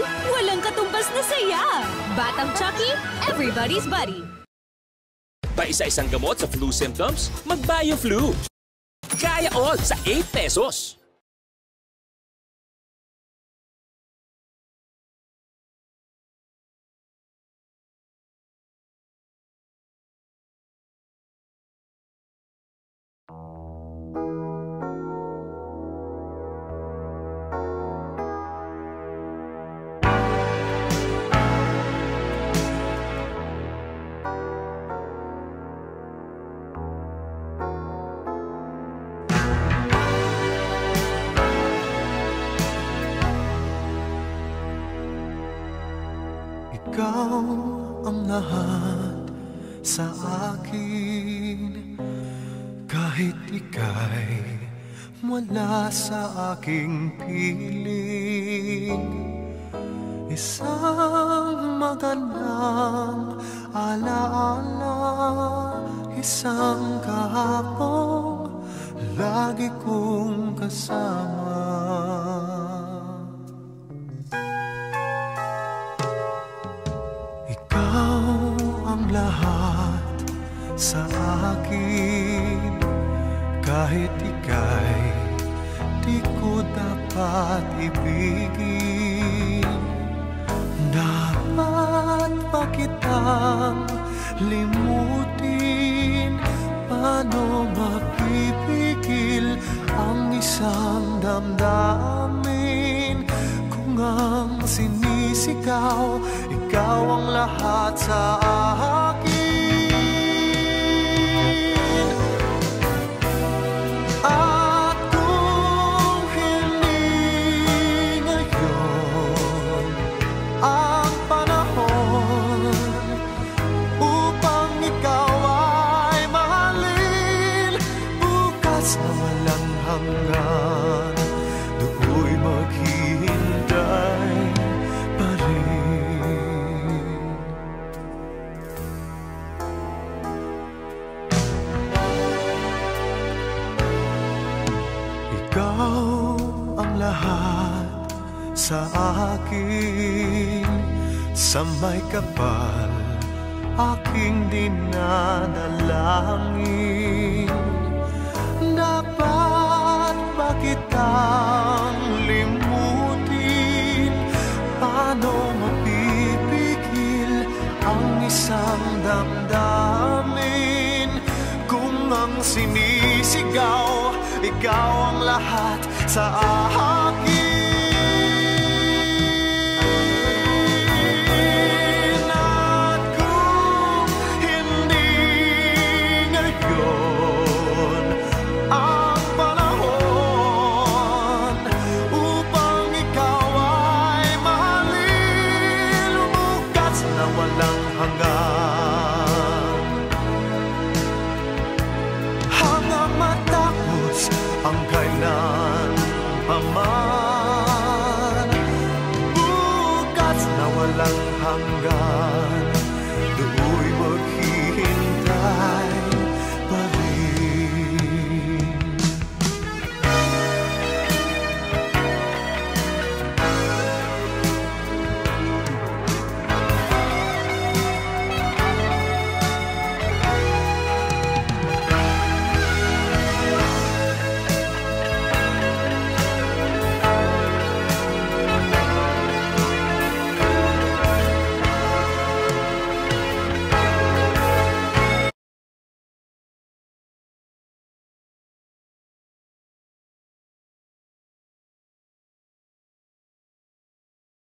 Chucky, walang katumbas na saya. Batang Chucky, everybody's buddy. Paisa-isang gamot sa flu symptoms? Mag-BioFlu. Kaya all sa 8 pesos. Ikaw ang lahat sa akin, kahit ika'y wala sa aking piling. Isang magandang alaala, isang kahapong lagi kong kasama. Lahat sa akin, kahit ika'y di ko dapat ibigin. Dapat pa kitang limutin, paano mapipigil ang isang damdamin? Kung ang sinisigaw, ikaw ang lahat sa akin. At kung hindi ngayon ang panahon upang ikaw ay mahalin, bukas na walang hanggan, do'y maghihintay pa rin. Ikaw ang lahat sa akin, sa may kapal aking dinadalangin. Dapat ba kitang limutin? Paano mapipigil ang isang damdamin? Kung ang sinisigaw, ikaw ang lahat sa akin. At kung hindi ngayon ang panahon upang ikaw ay mahalin, bukas na walang hanggan, hanggang matapos ang kailan paman, bukas na walang hanggan.